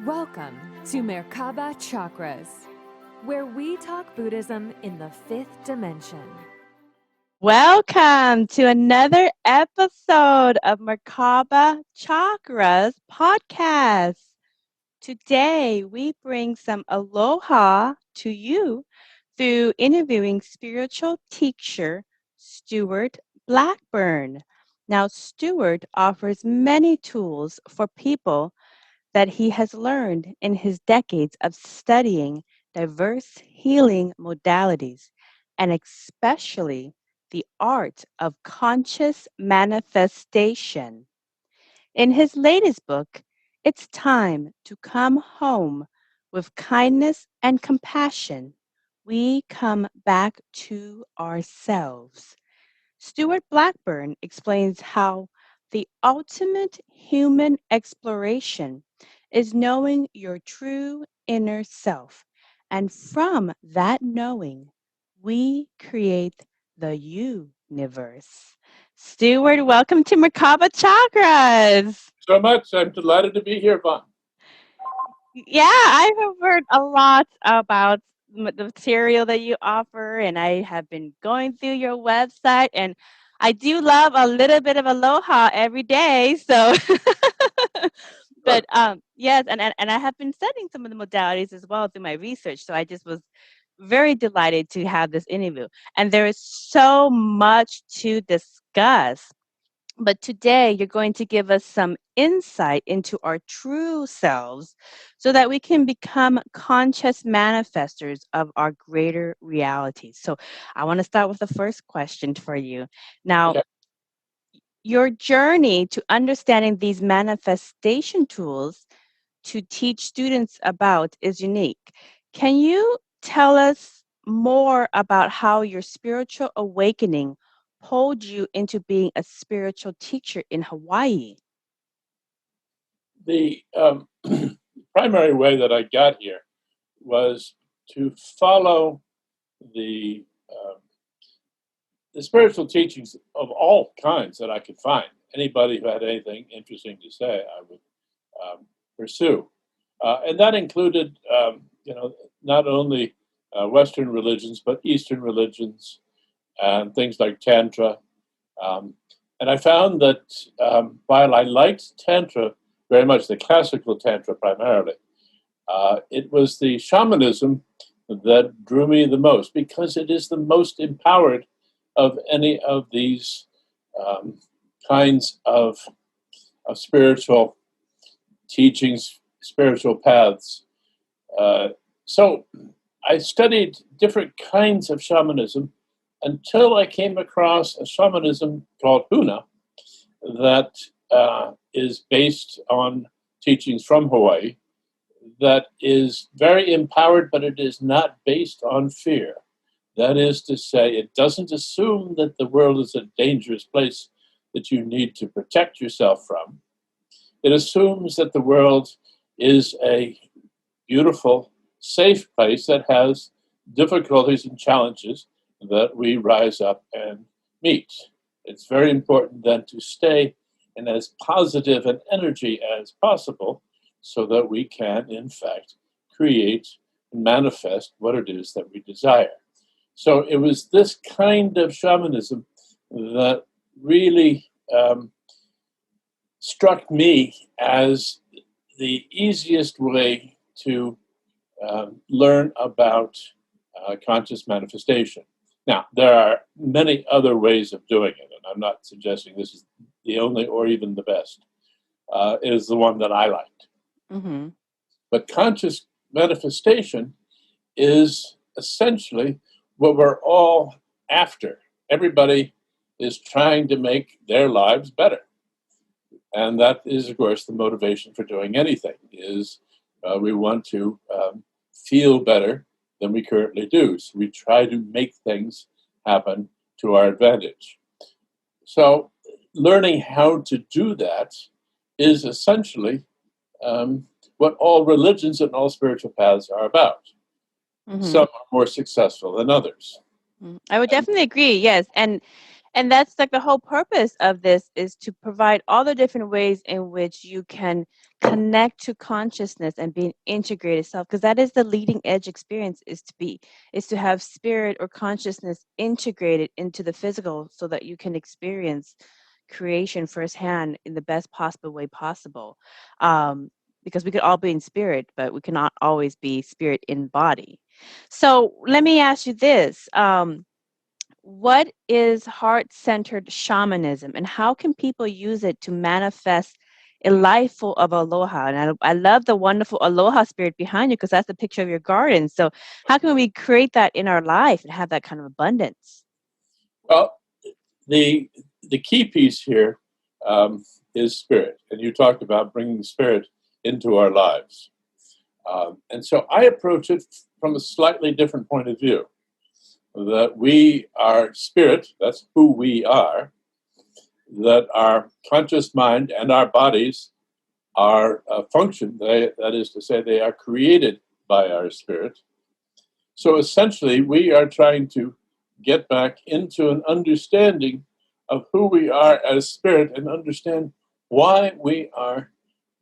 Welcome to Merkaba Chakras, where we talk Buddhism in the fifth dimension. Welcome to another episode of Merkaba Chakras podcast. Today, we bring some aloha to you through interviewing spiritual teacher Stewart Blackburn. Now, Stewart offers many tools for people that he has learned in his decades of studying diverse healing modalities, and especially the art of conscious manifestation. In his latest book, It's Time to Come Home with Kindness and Compassion, we come back to ourselves. Stewart Blackburn explains how the ultimate human exploration is knowing your true inner self. And from that knowing, we create the universe. Stewart, welcome to Merkaba Chakras. So much. I'm delighted to be here, Vaughn. Yeah, I have heard a lot about the material that you offer, and I have been going through your website, and I do love a little bit of aloha every day. So, but yes, and I have been studying some of the modalities as well through my research. So I just was very delighted to have this interview, and there is so much to discuss. But today, you're going to give us some insight into our true selves so that we can become conscious manifestors of our greater realities. So, I want to start with the first question for you. Now, Okay. your journey to understanding these manifestation tools to teach students about is unique. Can you tell us more about how your spiritual awakening pulled you into being a spiritual teacher in Hawaii? The primary way that I got here was to follow the um, the spiritual teachings of all kinds that I could find. Anybody who had anything interesting to say, I would pursue, and that included, not only Western religions but Eastern religions and things like Tantra. Um, and I found that while I liked Tantra very much, the classical Tantra primarily, it was the shamanism that drew me the most because it is the most empowered of any of these um, kinds of spiritual teachings, spiritual paths. So I studied different kinds of shamanism until I came across a shamanism called Huna that is based on teachings from Hawaii, that is very empowered, but it is not based on fear. That is to say, it doesn't assume that the world is a dangerous place that you need to protect yourself from. It assumes that the world is a beautiful, safe place that has difficulties and challenges that we rise up and meet. It's very important then to stay in as positive an energy as possible so that we can, in fact, create and manifest what it is that we desire. So it was this kind of shamanism that really struck me as the easiest way to learn about conscious manifestation. Now, there are many other ways of doing it, and I'm not suggesting this is the only or even the best. It is the one that I liked. Mm-hmm. But conscious manifestation is essentially what we're all after. Everybody is trying to make their lives better. And that is, of course, the motivation for doing anything, is we want to feel better than we currently do. So we try to make things happen to our advantage. So learning how to do that is essentially what all religions and all spiritual paths are about. Mm-hmm. Some are more successful than others. I would definitely agree. Yes, and And that's like the whole purpose of this, is to provide all the different ways in which you can connect to consciousness and be an integrated self, because that is the leading edge experience, is to have spirit or consciousness integrated into the physical so that you can experience creation firsthand in the best possible way possible. Because we could all be in spirit, but we cannot always be spirit in body. So let me ask you this. What is heart-centered shamanism, and how can people use it to manifest a life full of aloha? And I love the wonderful aloha spirit behind you, because that's the picture of your garden. So how can we create that in our life and have that kind of abundance? Well, the key piece here is spirit, and you talked about bringing spirit into our lives. And so I approach it from a slightly different point of view. That we are spirit, that's who we are, that our conscious mind and our bodies are function, that is to say, they are created by our spirit. So essentially, we are trying to get back into an understanding of who we are as spirit and understand why we are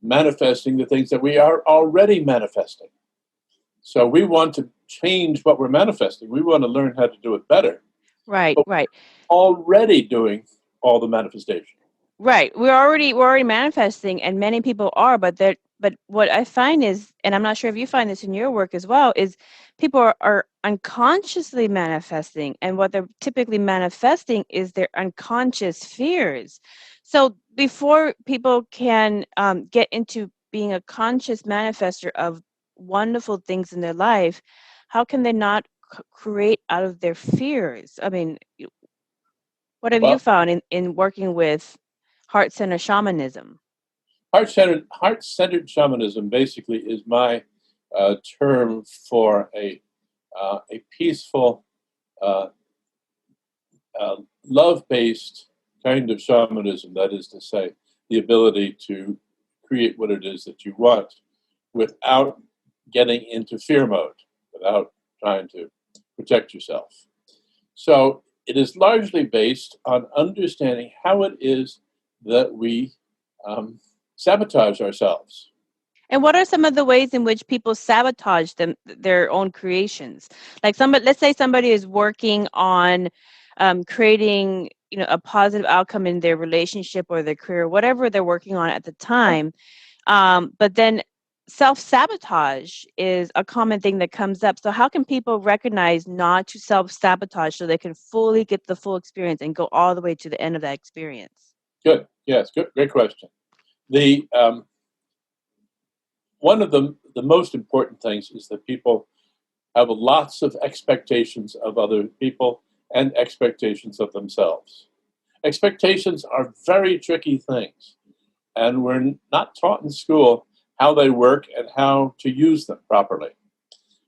manifesting the things that we are already manifesting. So we want to change what we're manifesting. We want to learn how to do it better. Right, But right. we're already doing all the manifestation. Right. We're already manifesting, and many people are, but what I find is, and I'm not sure if you find this in your work as well, is people are unconsciously manifesting, and what they're typically manifesting is their unconscious fears. So before people can get into being a conscious manifester of wonderful things in their life, how can they not create out of their fears? I mean, what have you Well, found in working with heart-centered shamanism? heart-centered shamanism basically is my term for a peaceful, uh, love-based kind of shamanism. That is to say, the ability to create what it is that you want without getting into fear mode, without trying to protect yourself. So it is largely based on understanding how it is that we sabotage ourselves. And what are some of the ways in which people sabotage their own creations? Like let's say somebody is working on creating, a positive outcome in their relationship or their career, whatever they're working on at the time. But then self-sabotage is a common thing that comes up. So how can people recognize not to self-sabotage so they can fully get the full experience and go all the way to the end of that experience? Good. Yes. Good. Great question. The one of the most important things is that people have lots of expectations of other people and expectations of themselves. Expectations are very tricky things, and we're not taught in school how they work and how to use them properly.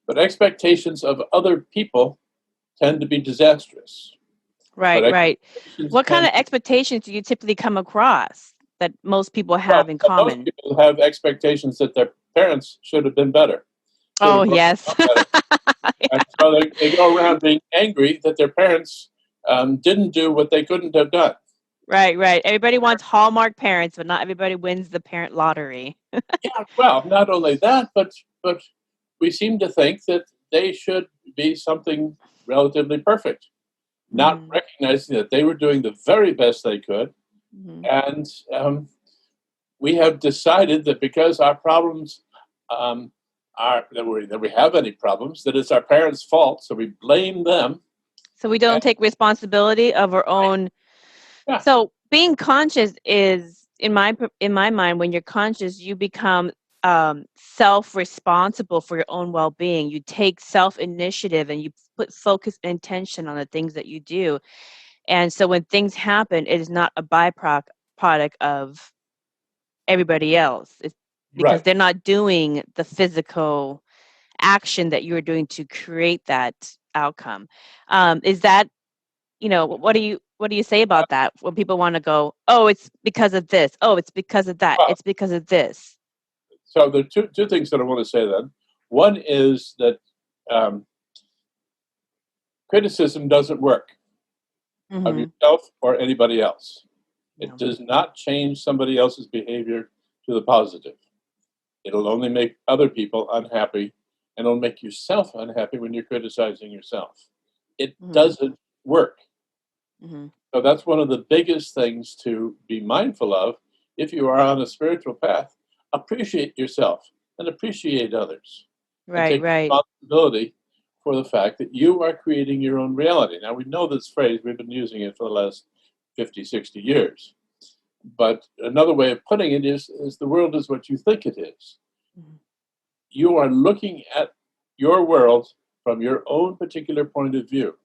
But expectations of other people tend to be disastrous. Right, But right. expectations What kind tend of expectations do you typically come across that most people well, have in most common? people have expectations that their parents should have been better, should Oh, have brought yes. them up better. And so they go around being angry that their parents didn't do what they couldn't have done. Right, right. Everybody wants Hallmark parents, but not everybody wins the parent lottery. Yeah, well, not only that, but we seem to think that they should be something relatively perfect, not Mm-hmm. recognizing that they were doing the very best they could. Mm-hmm. And we have decided that because our problems are that we have any problems, that it's our parents' fault. So we blame them. So we And, don't take responsibility of our own. yeah, So being conscious is, in my mind, when you're conscious, you become self-responsible for your own well-being. You take self-initiative and you put focus and intention on the things that you do. And so when things happen, it is not a byproduct of everybody else. It's because right. they're not doing the physical action that you're doing to create that outcome. Is that, what do you say about that when people want to go, oh, it's because of this, oh, it's because of that, Well, it's because of this? so there are two things that I want to say then. One is that criticism doesn't work. of Mhm. yourself or anybody else. Yeah. It does not change somebody else's behavior to the positive. It'll only make other people unhappy, and it'll make yourself unhappy when you're criticizing yourself. It Mhm. doesn't work. Mhm. So that's one of the biggest things to be mindful of if you are on a spiritual path. Appreciate yourself and appreciate others, and Right, take right. responsibility for the fact that you are creating your own reality. Now, we know this phrase, we've been using it for the last 50, 60 years. But another way of putting it is the world is what you think it is. Mhm. You are looking at your world from your own particular point of view.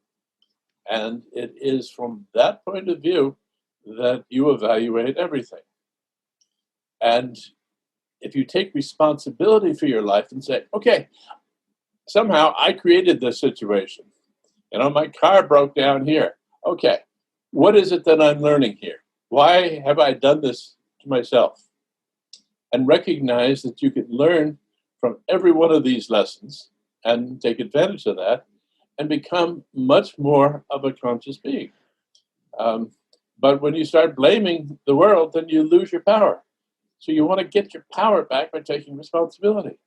And it is from that point of view that you evaluate everything. And if you take responsibility for your life and say, okay, somehow I created this situation. My car broke down here. Okay, what is it that I'm learning here? Why have I done this to myself? And recognize that you can learn from every one of these lessons and take advantage of that and become much more of a conscious being. Um, but when you start blaming the world, then you lose your power. So you want to get your power back by taking responsibility.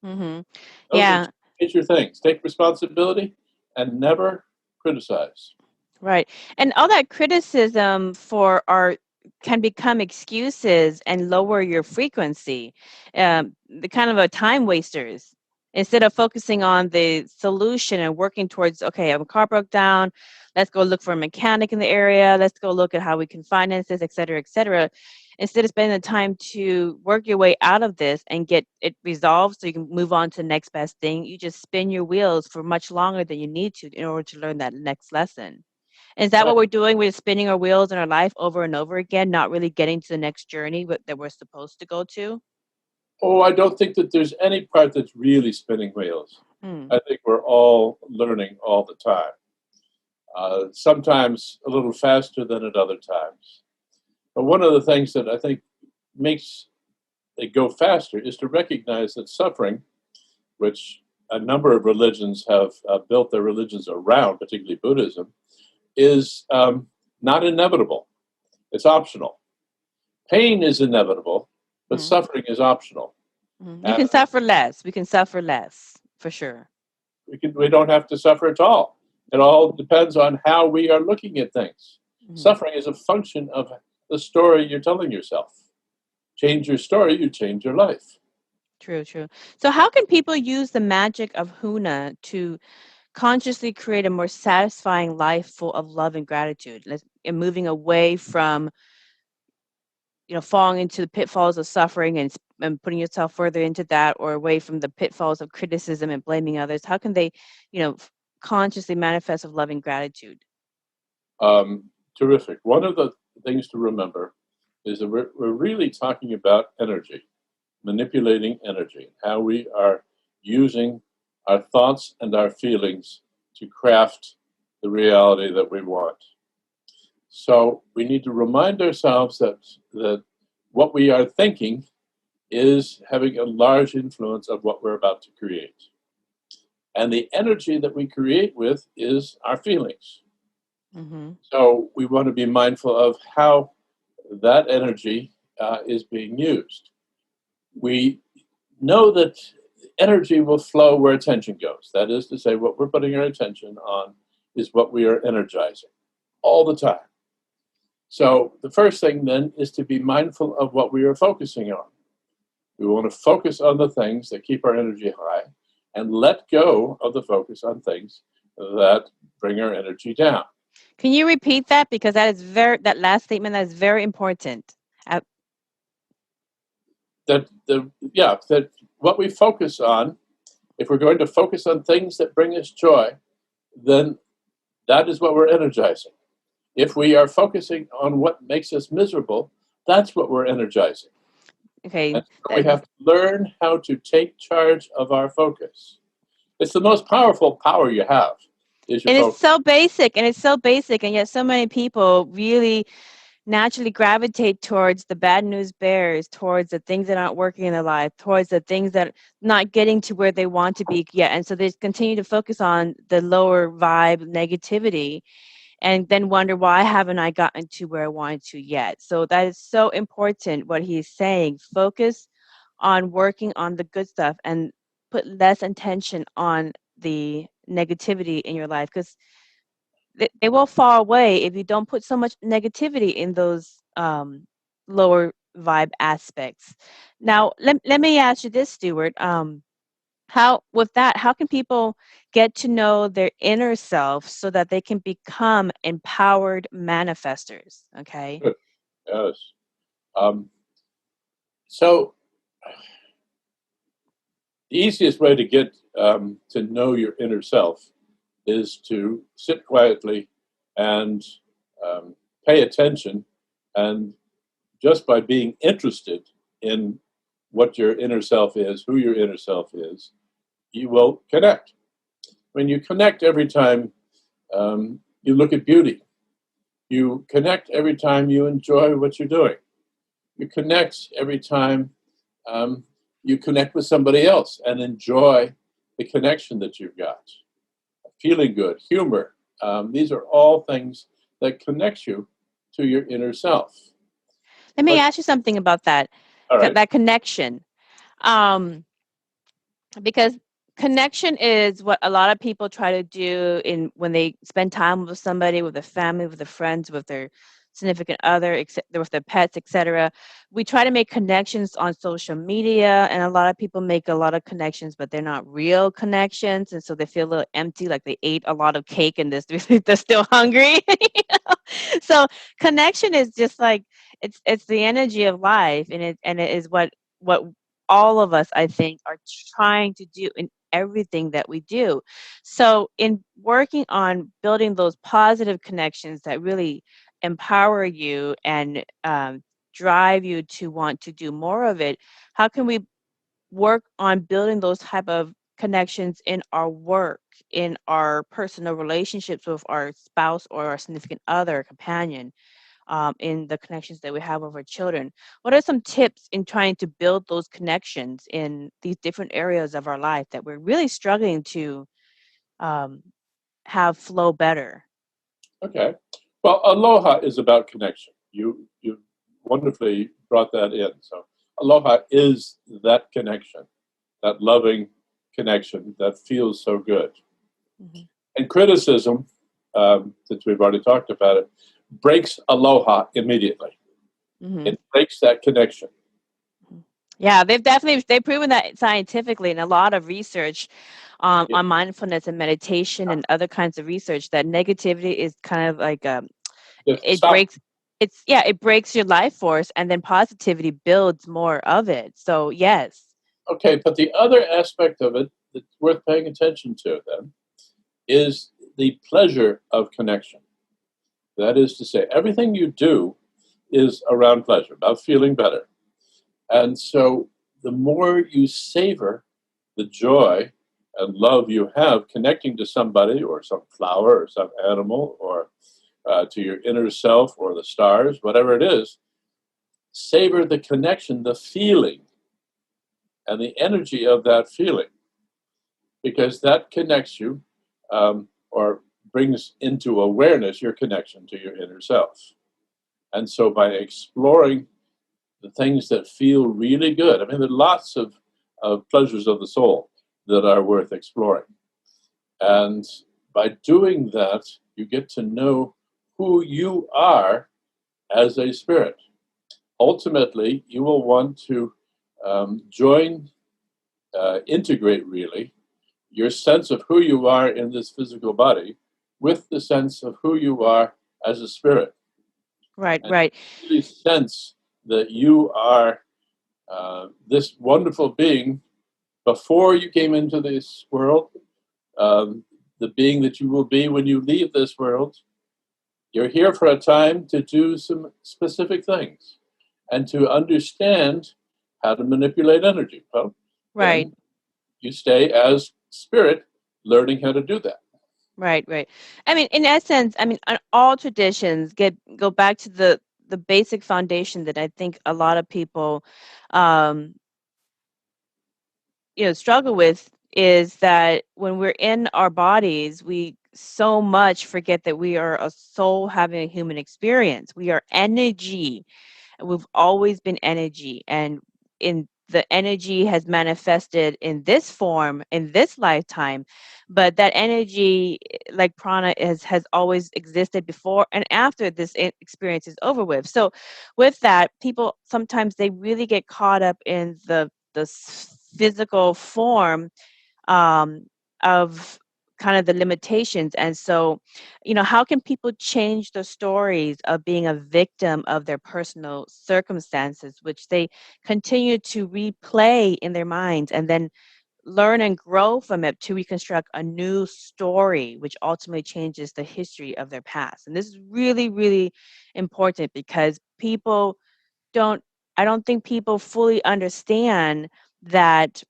Mhm. Those are Yeah. two major things. Take responsibility and never criticize. Right. And all that criticism for art can become excuses and lower your frequency. The kind of a time wasters. Instead of focusing on the solution and working towards, okay, a car broke down. Let's go look for a mechanic in the area. Let's go look at how we can finance this, et cetera, et cetera. Instead of spending the time to work your way out of this and get it resolved so you can move on to the next best thing, you just spin your wheels for much longer than you need to in order to learn that next lesson. Is that Right. what we're doing? We're spinning our wheels in our life over and over again, not really getting to the next journey that we're supposed to go to? Oh, I don't think that there's any part that's really spinning wheels. Mm. I think we're all learning all the time. Sometimes a little faster than at other times. But one of the things that I think makes it go faster is to recognize that suffering, which a number of religions have built their religions around, particularly Buddhism, is not inevitable. It's optional. Pain is inevitable, but Mm. suffering is optional. Mm. You And can suffer less. We can suffer less, for sure. we don't have to suffer at all. It all depends on how we are looking at things. Mhm. Suffering is a function of the story you're telling yourself. Change your story, you change your life. True, true. So, how can people use the magic of Huna to consciously create a more satisfying life full of love and gratitude, and moving away from falling into the pitfalls of suffering and putting yourself further into that, or away from the pitfalls of criticism and blaming others? How can they, consciously manifest of loving gratitude? Um, Terrific. One of the things to remember is that we're really talking about energy, manipulating energy, how we are using our thoughts and our feelings to craft the reality that we want. So we need to remind ourselves that what we are thinking is having a large influence of what we're about to create. And the energy that we create with is our feelings. Mm-hmm. So we want to be mindful of how that energy is being used. We know that energy will flow where attention goes. That is to say, what we're putting our attention on is what we are energizing all the time. So the first thing then is to be mindful of what we are focusing on. We want to focus on the things that keep our energy high and let go of the focus on things that bring our energy down. Can you repeat that? Because that last statement, that is very important. Uh, That what we focus on, if we're going to focus on things that bring us joy, then that is what we're energizing. If we are focusing on what makes us miserable, that's what we're energizing. okay. And so we have to learn how to take charge of our focus. It's the most powerful power you have, is your And it's focus. so basic, and yet so many people really naturally gravitate towards the bad news bears, towards the things that aren't working in their life, towards the things that not getting to where they want to be yet. And so they continue to focus on the lower vibe negativity. and then wonder, why haven't I gotten to where I wanted to yet? So that is so important what he's saying. Focus on working on the good stuff and put less attention on the negativity in your life, because they will fall away if you don't put so much negativity in those lower vibe aspects. Now, let me ask you this, Stewart. How can people get to know their inner self so that they can become empowered manifestors? Okay. Good. Yes. So the easiest way to get to know your inner self is to sit quietly and pay attention, and just by being interested in what your inner self is, who your inner self is, you will connect. When you connect every time you look at beauty, you connect every time you enjoy what you're doing, you connect every time you connect with somebody else and enjoy the connection that you've got. Feeling good, humor, these are all things that connect you to your inner self. Let me But, ask you something about that, all right. that connection. Because connection is what a lot of people try to do in when they spend time with somebody, with their family, with their friends, with their significant other, with their pets, etc. We try to make connections on social media, and a lot of people make a lot of connections, but they're not real connections, and so they feel a little empty, like they ate a lot of cake and they're still hungry. So connection is just like, it's the energy of life, and it is what all of us, I think, are trying to do in everything that we do. So, in working on building those positive connections that really empower you and drive you to want to do more of it, how can we work on building those type of connections in our work, in our personal relationships with our spouse or our significant other, companion? In the connections that we have with our children. What are some tips in trying to build those connections in these different areas of our life that we're really struggling to um, have flow better? Okay. Well, aloha is about connection. You wonderfully brought that in. So aloha is that connection, that loving connection that feels so good. Mm-hmm. And criticism, since we've already talked about it, breaks aloha immediately. Mm-hmm. It breaks that connection. Yeah, they've proven that scientifically in a lot of research Yeah. on mindfulness and meditation and other kinds of research, that negativity is kind of like Just it stop. breaks it breaks your life force, and then positivity builds more of it. So yes. Okay, but the other aspect of it that's worth paying attention to then is the pleasure of connection. That is to say, everything you do is around pleasure, about feeling better. And so the more you savor the joy and love you have connecting to somebody or some flower or some animal or to your inner self or the stars, whatever it is, savor the connection, the feeling, and the energy of that feeling, because that connects you or brings into awareness your connection to your inner self. And so by exploring the things that feel really good, I mean, there are lots of pleasures of the soul that are worth exploring. And by doing that, you get to know who you are as a spirit. Ultimately, you will want to integrate really your sense of who you are in this physical body with the sense of who you are as a spirit. Right, And right. really sense that you are this wonderful being before you came into this world, the being that you will be when you leave this world. You're here for a time to do some specific things and to understand how to manipulate energy. Well, Right. then you stay as spirit learning how to do that. Right, right. I mean, in essence, I mean, all traditions go back to the basic foundation that I think a lot of people, um, struggle with, is that when we're in our bodies, we so much forget that we are a soul having a human experience. We are energy. We've always been energy, and in the energy has manifested in this form in this lifetime, but that energy, like prana, has always existed before and after this experience is over with. So with that, people sometimes they really get caught up in the physical form, um, of kind of the limitations. And so, how can people change the stories of being a victim of their personal circumstances, which they continue to replay in their minds, and then learn and grow from it to reconstruct a new story, which ultimately changes the history of their past? And this is really, really important because I don't think people fully understand that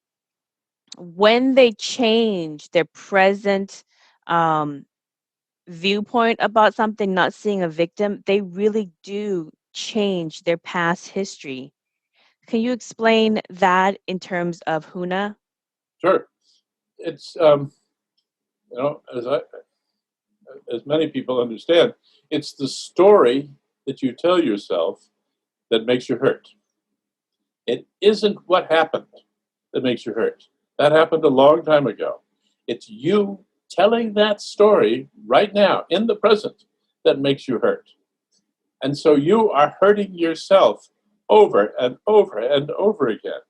when they change their present, um, viewpoint about something, not seeing a victim, they really do change their past history. Can you explain that in terms of Huna? Sure. It's as many people understand, it's the story that you tell yourself that makes you hurt. It isn't what happened that makes you hurt. That happened a long time ago. It's you telling that story right now in the present that makes you hurt. And so you are hurting yourself over and over and over again.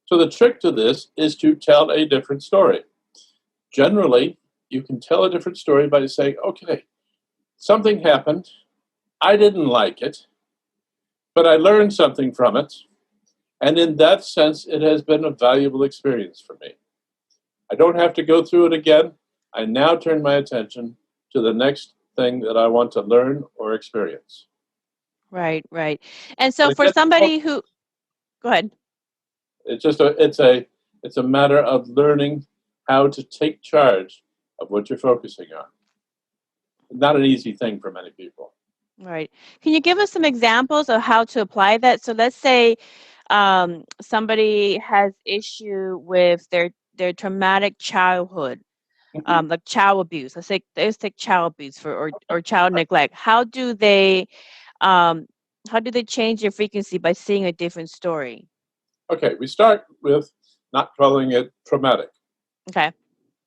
So the trick to this is to tell a different story. Generally, you can tell a different story by saying, okay, something happened. I didn't like it, but I learned something from it. And in that sense, it has been a valuable experience for me. I don't have to go through it again. I now turn my attention to the next thing that I want to learn or experience. Right, right. And so And for again, somebody who, go ahead. it's a matter of learning how to take charge of what you're focusing on. Not an easy thing for many people. Right. Can you give us some examples of how to apply that? So let's say somebody has issue with their traumatic childhood, like child abuse. Let's take child abuse or child neglect. Um, how do they change their frequency by seeing a different story? Okay, we start with not calling it traumatic. Okay.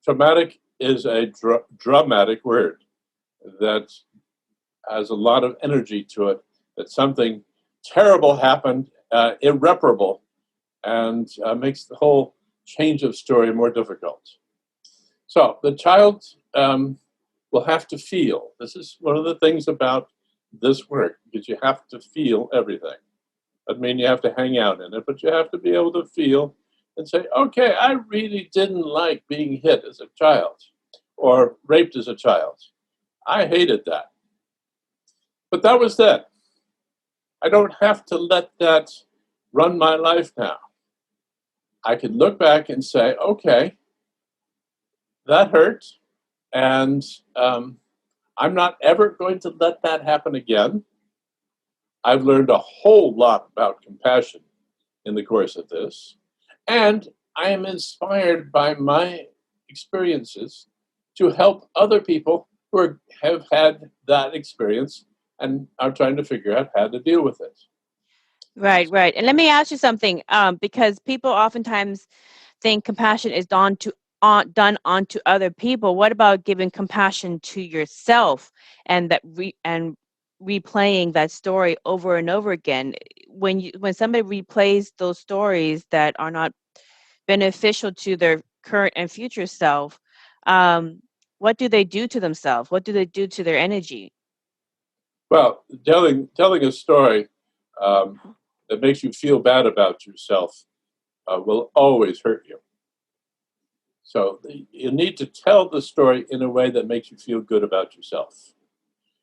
Traumatic is a dramatic word that has a lot of energy to it, that something terrible happened, irreparable, and makes the whole change of story more difficult. So the child will have to feel. This is one of the things about this work, because you have to feel everything. I mean, you have to hang out in it, but you have to be able to feel and say, okay, I really didn't like being hit as a child or raped as a child. I hated that. But that was then. I don't have to let that run my life now. I can look back and say, okay, that hurt, and I'm not ever going to let that happen again. I've learned a whole lot about compassion in the course of this, and I am inspired by my experiences to help other people who have had that experience and are trying to figure out how to deal with it. Right, right. And let me ask you something, because people oftentimes think compassion is done onto other people. What about giving compassion to yourself and replaying that story over and over again? When somebody replays those stories that are not beneficial to their current and future self, what do they do to themselves? What do they do to their energy? Well, telling a story um, that makes you feel bad about yourself will always hurt you. So you need to tell the story in a way that makes you feel good about yourself.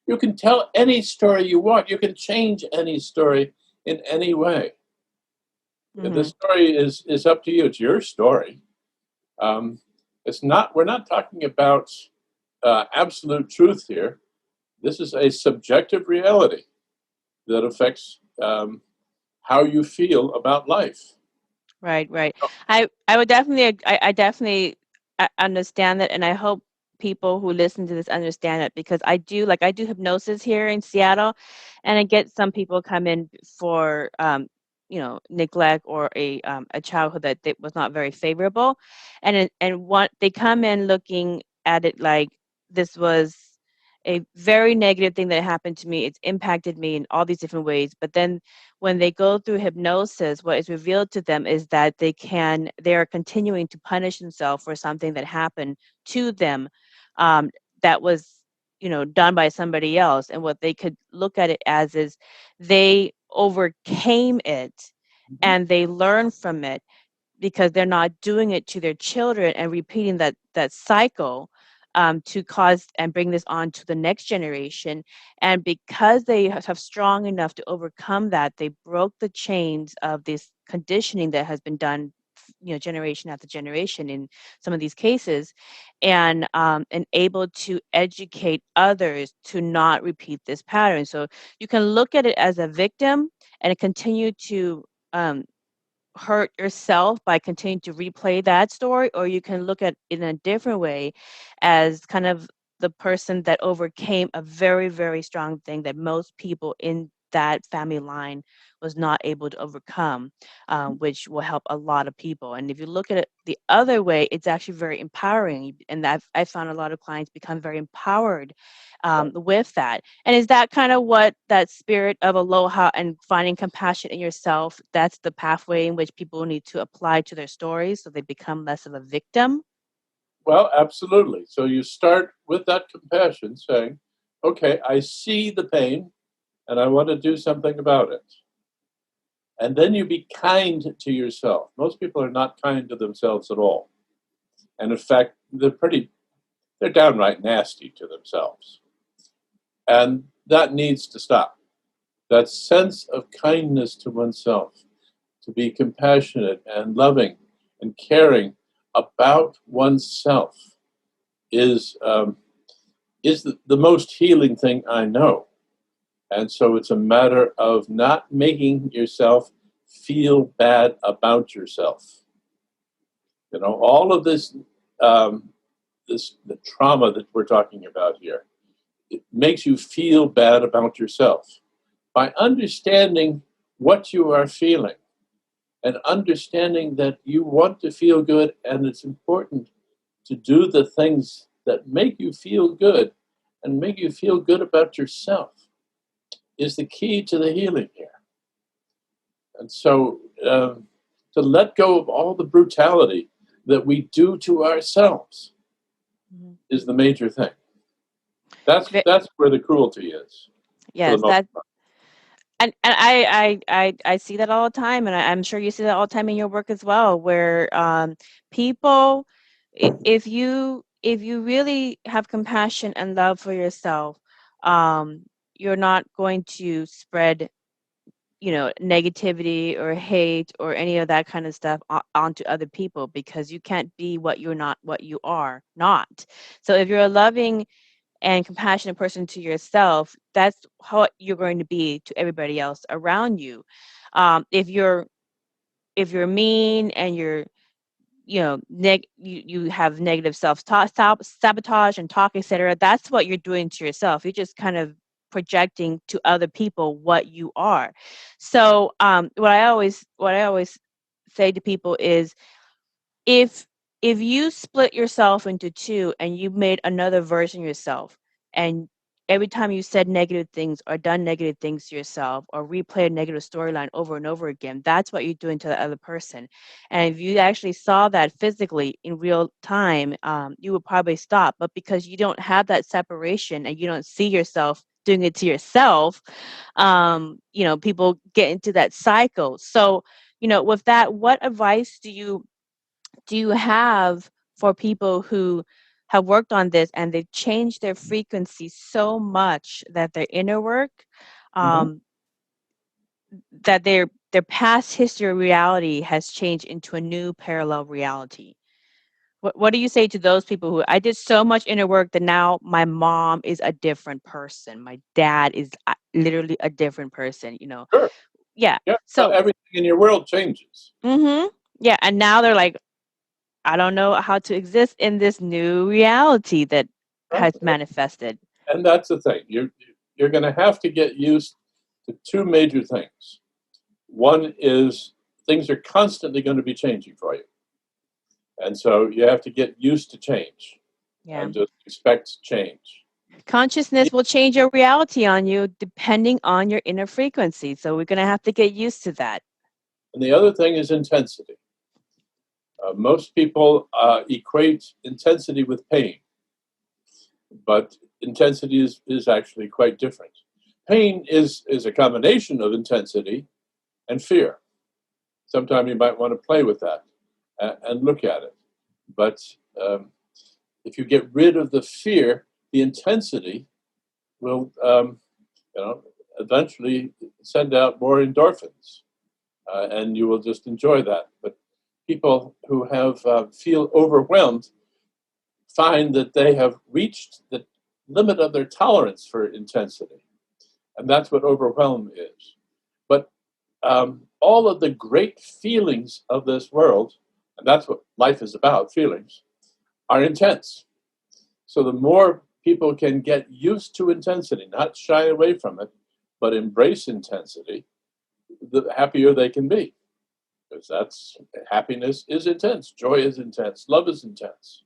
You can tell any story you want. You can change any story in any way. The Mm-hmm. story is up to you. It's your story. Um, it's not. We're not talking about absolute truth here. This is a subjective reality that affects how you feel about life. Right, right. I would definitely, I definitely understand that, and I hope people who listen to this understand it, because I do hypnosis here in Seattle, and I get some people come in for neglect or a childhood that was not very favorable, and what they come in looking at it like this was a very negative thing that happened to me. It's impacted me in all these different ways. But then when they go through hypnosis, what is revealed to them is that they are continuing to punish themselves for something that happened to them, um, that was, done by somebody else. And what they could look at it as is they overcame it and they learn from it, because they're not doing it to their children and repeating that cycle, to cause and bring this on to the next generation. And because they have strong enough to overcome that, they broke the chains of this conditioning that has been done, generation after generation in some of these cases, and able to educate others to not repeat this pattern. So you can look at it as a victim and continue to um, hurt yourself by continuing to replay that story, or you can look at it in a different way as kind of the person that overcame a very, very strong thing that most people in that family line was not able to overcome, which will help a lot of people. And if you look at it the other way, it's actually very empowering. And I found a lot of clients become very empowered with that. And is that kind of what that spirit of aloha and finding compassion in yourself, that's the pathway in which people need to apply to their stories so they become less of a victim? Well, absolutely. So you start with that compassion, saying, okay, I see the pain and I want to do something about it. And then you be kind to yourself. Most people are not kind to themselves at all. And in fact, they're downright nasty to themselves. And that needs to stop. That sense of kindness to oneself, to be compassionate and loving and caring about oneself is the most healing thing I know. And so it's a matter of not making yourself feel bad about yourself. All of this, the trauma that we're talking about here, it makes you feel bad about yourself. By understanding what you are feeling and understanding that you want to feel good, and it's important to do the things that make you feel good and make you feel good about yourself, is the key to the healing here. And so to let go of all the brutality that we do to ourselves is the major thing. That's where the cruelty is. Yes, I see that all the time, and I'm sure you see that all the time in your work as well, where people, if you really have compassion and love for yourself, you're not going to spread negativity or hate or any of that kind of stuff onto other people, because you can't be what you're not, what you are not. So if you're a loving and compassionate person to yourself, that's how you're going to be to everybody else around you. If you're mean and you're you have negative sabotage and talk, etc., that's what you're doing to yourself. You're just kind of projecting to other people what you are. So what I always say to people is, if you split yourself into two and you made another version of yourself, and every time you said negative things or done negative things to yourself or replayed a negative storyline over and over again, that's what you're doing to the other person. And if you actually saw that physically in real time, you would probably stop. But because you don't have that separation and you don't see yourself doing it to yourself, people get into that cycle. So with that, what advice do you have for people who have worked on this and they've changed their frequency so much that their inner work, that their past history reality has changed into a new parallel reality? What do you say to those people who, I did so much inner work that now my mom is a different person, my dad is literally a different person, Sure. Yeah. Yeah. So everything in your world changes. yeah, and now they're like, I don't know how to exist in this new reality that Right? has manifested. And that's the thing. You're going to have to get used to two major things. One is things are constantly going to be changing for you. And so you have to get used to change Yeah. and just expect change. Consciousness will change your reality on you depending on your inner frequency. So we're going to have to get used to that. And the other thing is intensity. Most people equate intensity with pain, but intensity is actually quite different. Pain is a combination of intensity and fear. Sometimes you might want to play with that and look at it. But if you get rid of the fear, the intensity will, eventually send out more endorphins, and you will just enjoy that. But people who have feel overwhelmed find that they have reached the limit of their tolerance for intensity, and that's what overwhelm is. But all of the great feelings of this world, and that's what life is about, feelings, are intense. So the more people can get used to intensity, not shy away from it, but embrace intensity, the happier they can be. Because happiness is intense, joy is intense, love is intense.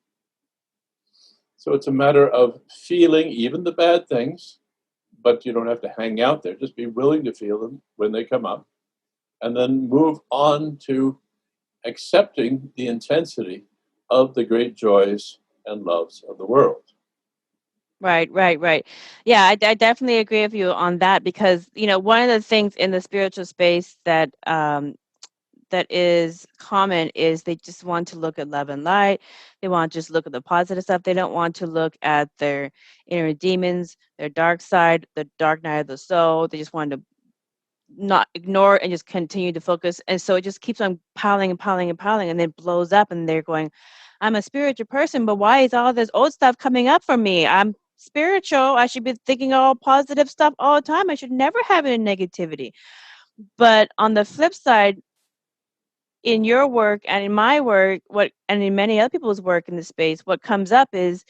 So it's a matter of feeling even the bad things, but you don't have to hang out there. Just be willing to feel them when they come up, and then move on to accepting the intensity of the great joys and loves of the world. Right. Yeah, I definitely agree with you on that because, one of the things in the spiritual space that is common is they just want to look at love and light. They want to just look at the positive stuff. They don't want to look at their inner demons, their dark side, the dark night of the soul. They just want to not ignore and just continue to focus. And so it just keeps on piling and piling and piling and then blows up. And they're going, I'm a spiritual person, but why is all this old stuff coming up for me? I'm spiritual. I should be thinking all positive stuff all the time. I should never have any negativity. But on the flip side, in your work and in my work, and in many other people's work in the space, what comes up is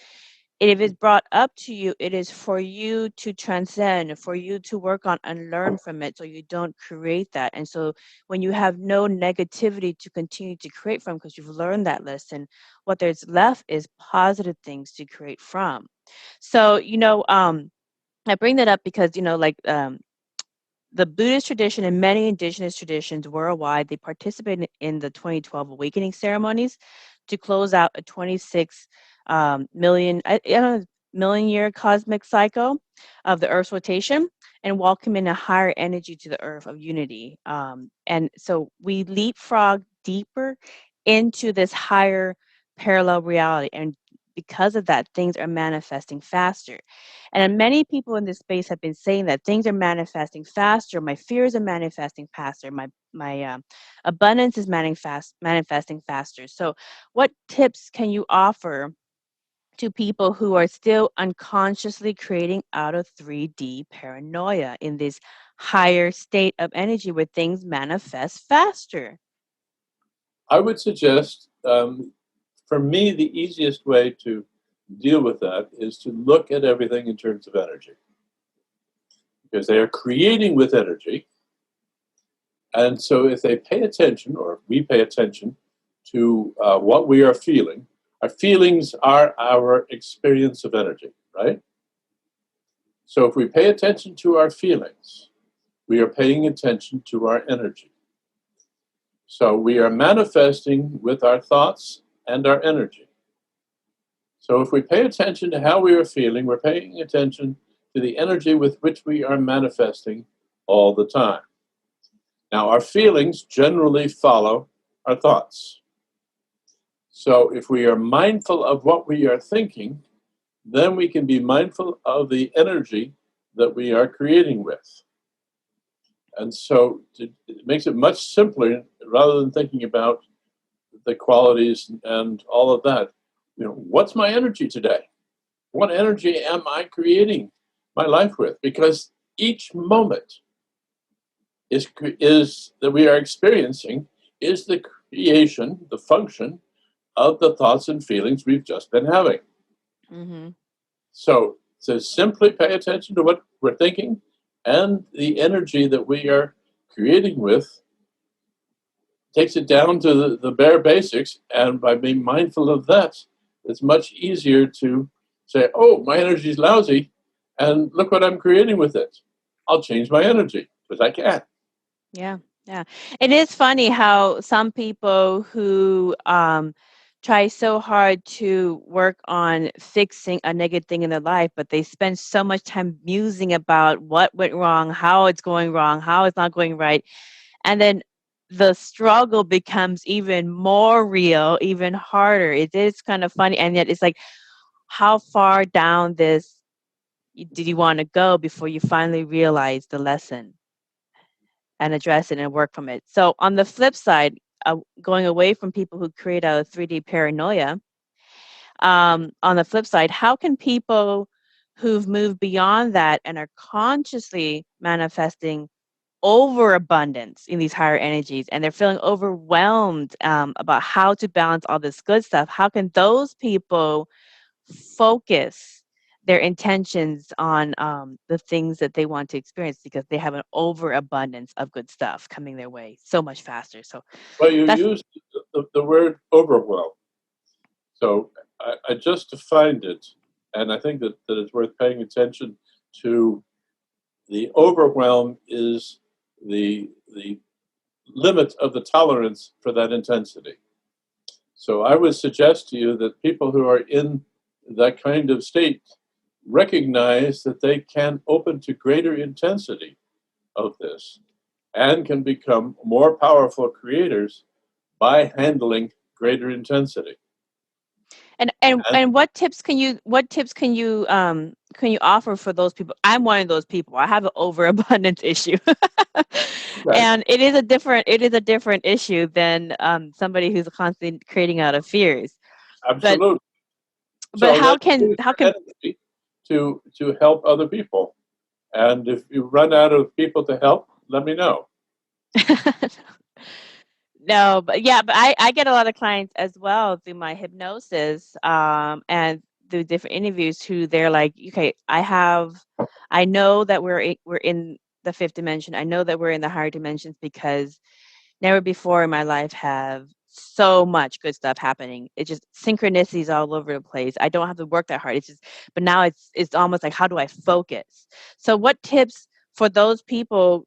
if it's brought up to you, it is for you to transcend, for you to work on and learn from it so you don't create that. And so when you have no negativity to continue to create from because you've learned that lesson, what there's left is positive things to create from. So, I bring that up because, the Buddhist tradition and many indigenous traditions worldwide, they participated in the 2012 awakening ceremonies to close out a 26 million year cosmic cycle of the Earth's rotation and welcome in a higher energy to the Earth of unity. And so we leapfrog deeper into this higher parallel reality. And because of that, things are manifesting faster. And many people in this space have been saying that things are manifesting faster. My fears are manifesting faster. My abundance is manifesting faster. So, what tips can you offer to people who are still unconsciously creating out of 3D paranoia in this higher state of energy where things manifest faster? I would suggest, for me, the easiest way to deal with that is to look at everything in terms of energy, because they are creating with energy. And so if they pay attention, or we pay attention to what we are feeling, our feelings are our experience of energy, right? So if we pay attention to our feelings, we are paying attention to our energy. So we are manifesting with our thoughts and our energy. So if we pay attention to how we are feeling, we're paying attention to the energy with which we are manifesting all the time. Now, our feelings generally follow our thoughts. So if we are mindful of what we are thinking, then we can be mindful of the energy that we are creating with. And so it makes it much simpler, rather than thinking about the qualities and all of that. What's my energy today? What energy am I creating my life with? Because each moment is that we are experiencing is the creation, the function of the thoughts and feelings we've just been having. Mm-hmm. So to simply pay attention to what we're thinking and the energy that we are creating with takes it down to the bare basics. And by being mindful of that, it's much easier to say, oh, my energy is lousy, and look what I'm creating with it. I'll change my energy because I can. Yeah, yeah. It is funny how some people who try so hard to work on fixing a negative thing in their life, but they spend so much time musing about what went wrong, how it's going wrong, how it's not going right. And then the struggle becomes even more real, even harder. It is kind of funny. And yet it's like, how far down this did you want to go before you finally realize the lesson and address it and work from it? So on the flip side, going away from people who create a 3D paranoia, on the flip side, how can people who've moved beyond that and are consciously manifesting overabundance in these higher energies and they're feeling overwhelmed about how to balance all this good stuff, how can those people focus their intentions on the things that they want to experience because they have an overabundance of good stuff coming their way so much faster? So Well, you that's used the word overwhelm. So I just defined it, and I think that it's worth paying attention to. The overwhelm is the limit of the tolerance for that intensity. So I would suggest to you that people who are in that kind of state recognize that they can open to greater intensity of this and can become more powerful creators by handling greater intensity. and what tips can you offer for those people? I'm one of those people. I have an overabundance issue. Right. And it is a different issue than somebody who's constantly creating out of fears. But Absolutely. but So how then can use your energy to help other people. And if you run out of people to help, let me know. No, but yeah, but I get a lot of clients as well through my hypnosis, and through different interviews who they're like, okay, I know that we're in the fifth dimension. I know that we're in the higher dimensions because never before in my life have so much good stuff happening. It's just synchronicities all over the place. I don't have to work that hard. It's just, but now it's almost like, how do I focus? So what tips for those people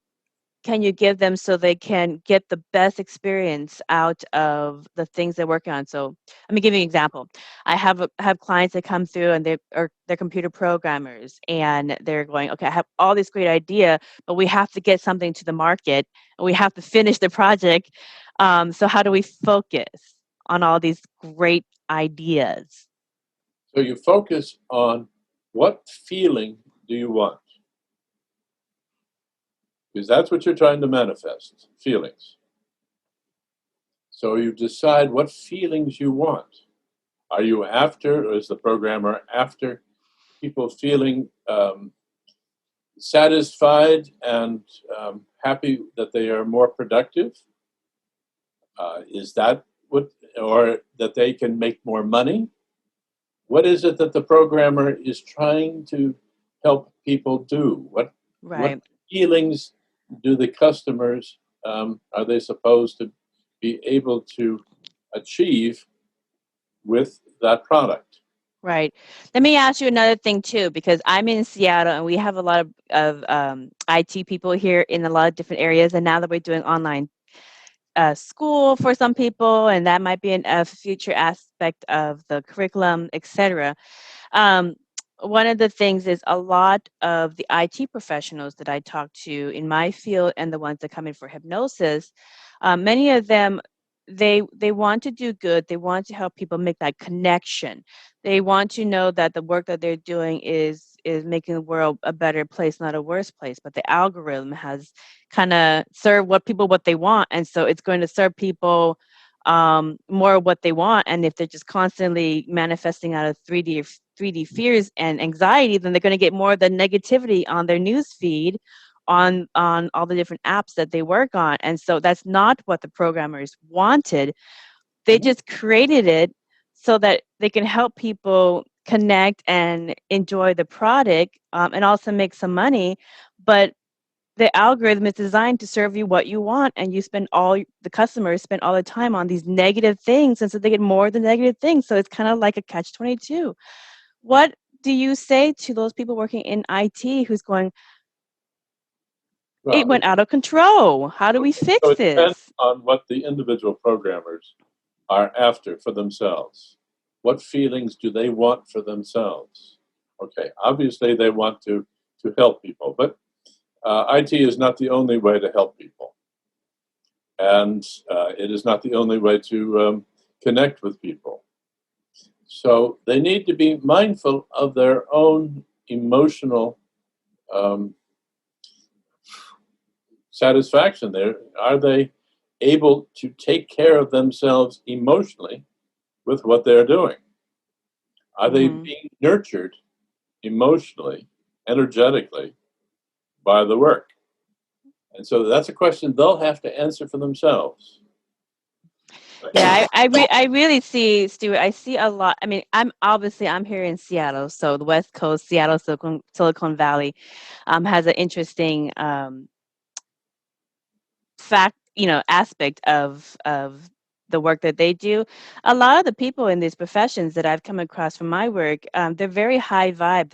can you give them so they can get the best experience out of the things they're working on? So let me give you an example. I have clients that come through and they're computer programmers and they're going, okay, I have all this great idea, but we have to get something to the market and we have to finish the project. So how do we focus on all these great ideas? So you focus on what feeling do you want? Because that's what you're trying to manifest, feelings. So you decide what feelings you want. Are you after, or is the programmer after people feeling satisfied and happy that they are more productive? Is that what, or that they can make more money? What is it that the programmer is trying to help people do? What Right. feelings do the customers are they supposed to be able to achieve with that product? Right. Let me ask you another thing too, because I'm in Seattle and we have a lot of IT people here in a lot of different areas. And now that we're doing online school for some people, and that might be a future aspect of the curriculum, etc. Um, One of the things is a lot of the IT professionals that I talk to in my field and the ones that come in for hypnosis, many of them they want to do good. They want to help people make that connection. They want to know that the work that they're doing is making the world a better place, not a worse place. But the algorithm has kind of served what they want, and so it's going to serve people more of what they want. And if they're just constantly manifesting out of 3D fears and anxiety, then they're going to get more of the negativity on their news feed, on all the different apps that they work on. And so that's not what the programmers wanted. They just created it so that they can help people connect and enjoy the product, and also make some money. But the algorithm is designed to serve you what you want, and the customers spend all the time on these negative things, and so they get more of the negative things. So it's kind of like a catch-22. What do you say to those people working in IT who's going, it Well, went out of control? How do we so fix it depends this? on what the individual programmers are after for themselves. What feelings do they want for themselves? Okay, obviously they want to help people, but IT is not the only way to help people, and it is not the only way to connect with people. So they need to be mindful of their own emotional um, satisfaction. There, are they able to take care of themselves emotionally with what they're doing? Are they Mhm. being nurtured emotionally, energetically by the work? And so that's a question they'll have to answer for themselves. Yeah, I really see, Stuart. I see a lot. I mean, I'm here in Seattle, so the West Coast, Seattle, Silicon Valley, has an interesting aspect of the work that they do. A lot of the people in these professions that I've come across from my work, they're very high vibe.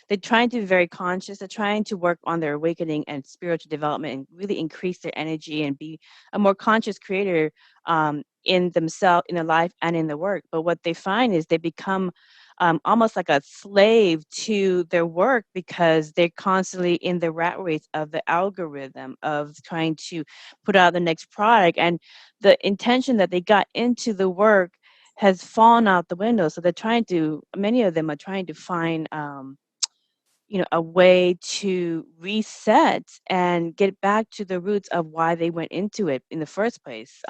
They're trying to be very conscious. They're trying to work on their awakening and spiritual development and really increase their energy and be a more conscious creator, in themselves, in their life, and in the work. But what they find is they become almost like a slave to their work because they're constantly in the rat race of the algorithm of trying to put out the next product, and the intention that they got into the work has fallen out the window. So many of them are trying to find a way to reset and get back to the roots of why they went into it in the first place.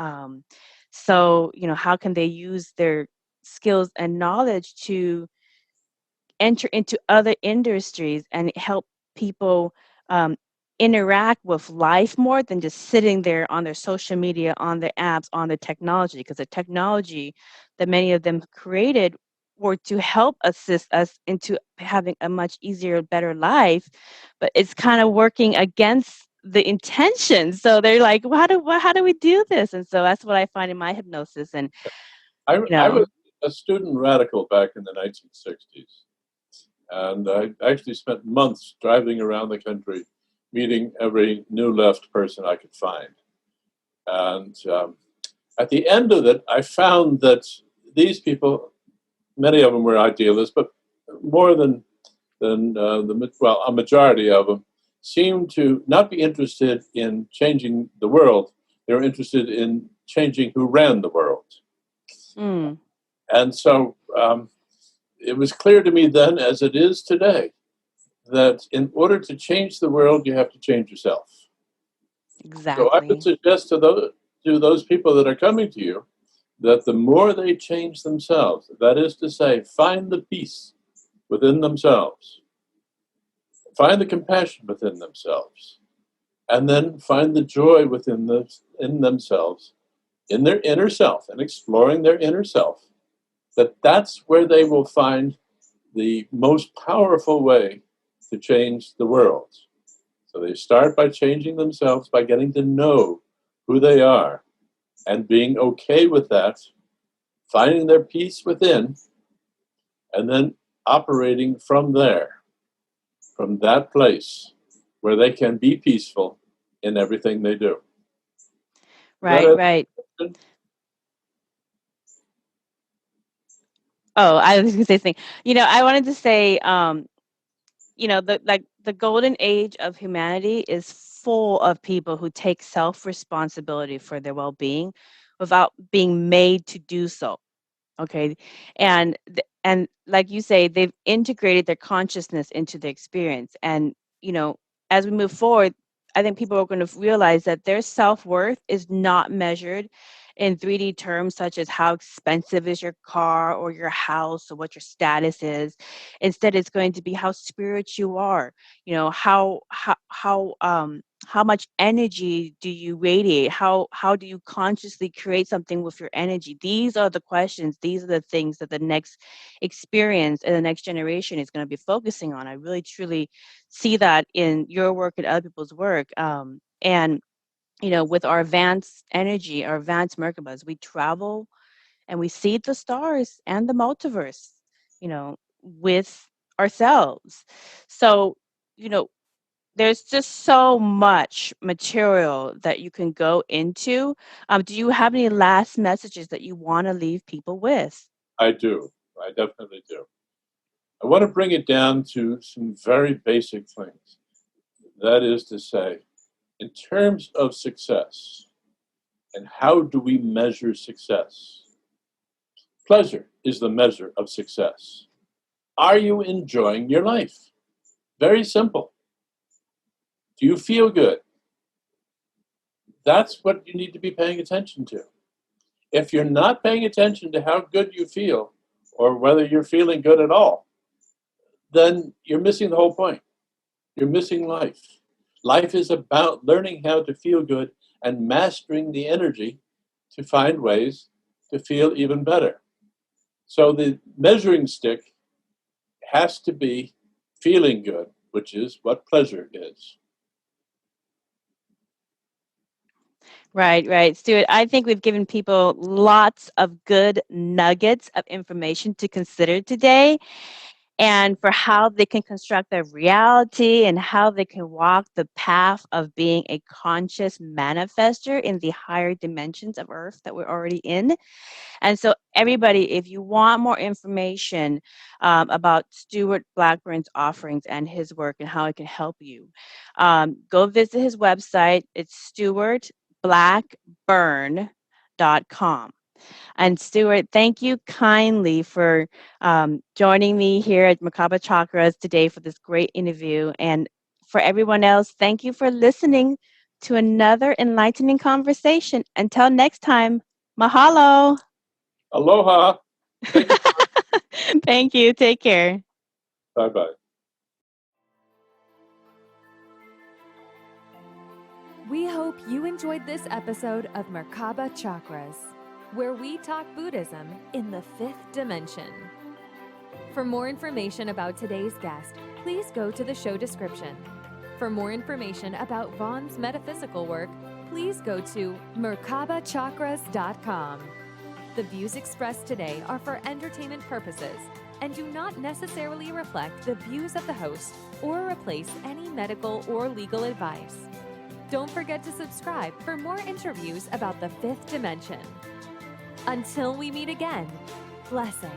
So how can they use their skills and knowledge to enter into other industries and help people um, interact with life more than just sitting there on their social media, on their apps, on the technology? Because the technology that many of them created were to help assist us into having a much easier, better life, but it's kind of working against the intention. So they're like, how do we do this? And so that's what I find in my hypnosis. And you I know, was a student radical back in the 1960s, and I actually spent months driving around the country, meeting every new left person I could find. And at the end of it, I found that these people, many of them were idealists, but more than a majority of them seemed to not be interested in changing the world. They were interested in changing who ran the world. mm, And so it was clear to me then, as it is today, that in order to change the world, you have to change yourself. So I would exactly. suggest to those people that are coming to you that the more they change themselves, that is to say, find the peace within themselves, find the compassion within themselves, and then find the joy in themselves, in their inner self, and exploring their inner self, that's where they will find the most powerful way to change the world. So they start by changing themselves, by getting to know who they are and being okay with that, finding their peace within, and then operating from there, from that place where they can be peaceful in everything they do. Is that Right, a right. question? Oh, I was gonna say something. I wanted to say, the golden age of humanity is full of people who take self-responsibility for their well-being without being made to do so. Okay. And like you say, they've integrated their consciousness into the experience. And, as we move forward, I think people are going to realize that their self-worth is not measured in 3D terms, such as how expensive is your car or your house or what your status is. Instead, it's going to be how spiritual you are, how much energy do you radiate? How do you consciously create something with your energy? These are the questions. These are the things that the next experience and the next generation is going to be focusing on. I really truly see that in your work and other people's work. And with our advanced energy, our advanced Merkabas, we travel and we see the stars and the multiverse, with ourselves. So, there's just so much material that you can go into. Do you have any last messages that you want to leave people with? I do. I definitely do. I want to bring it down to some very basic things. That is to say, in terms of success, and how do we measure success? Pleasure is the measure of success. Are you enjoying your life? Very simple. Do you feel good? That's what you need to be paying attention to. If you're not paying attention to how good you feel, or whether you're feeling good at all, then you're missing the whole point. You're missing life. Life is about learning how to feel good and mastering the energy to find ways to feel even better. So the measuring stick has to be feeling good, which is what pleasure is. Right. Stuart, I think we've given people lots of good nuggets of information to consider today, and for how they can construct their reality and how they can walk the path of being a conscious manifester in the higher dimensions of Earth that we're already in. And so, everybody, if you want more information about Stewart Blackburn's offerings and his work and how it can help you, go visit his website. It's stewartblackburn.com. And Stewart, thank you kindly for joining me here at Merkaba Chakras today for this great interview. And for everyone else, thank you for listening to another enlightening conversation. Until next time, mahalo. Aloha. Thank you. Thank you. Take care. Bye-bye. We hope you enjoyed this episode of Merkaba Chakras, where we talk Buddhism in the fifth dimension. For more information about today's guest, please go to the show description. For more information about Vaughn's metaphysical work, please go to merkabachakras.com. The views expressed today are for entertainment purposes and do not necessarily reflect the views of the host or replace any medical or legal advice. Don't forget to subscribe for more interviews about the fifth dimension. Until we meet again, blessings.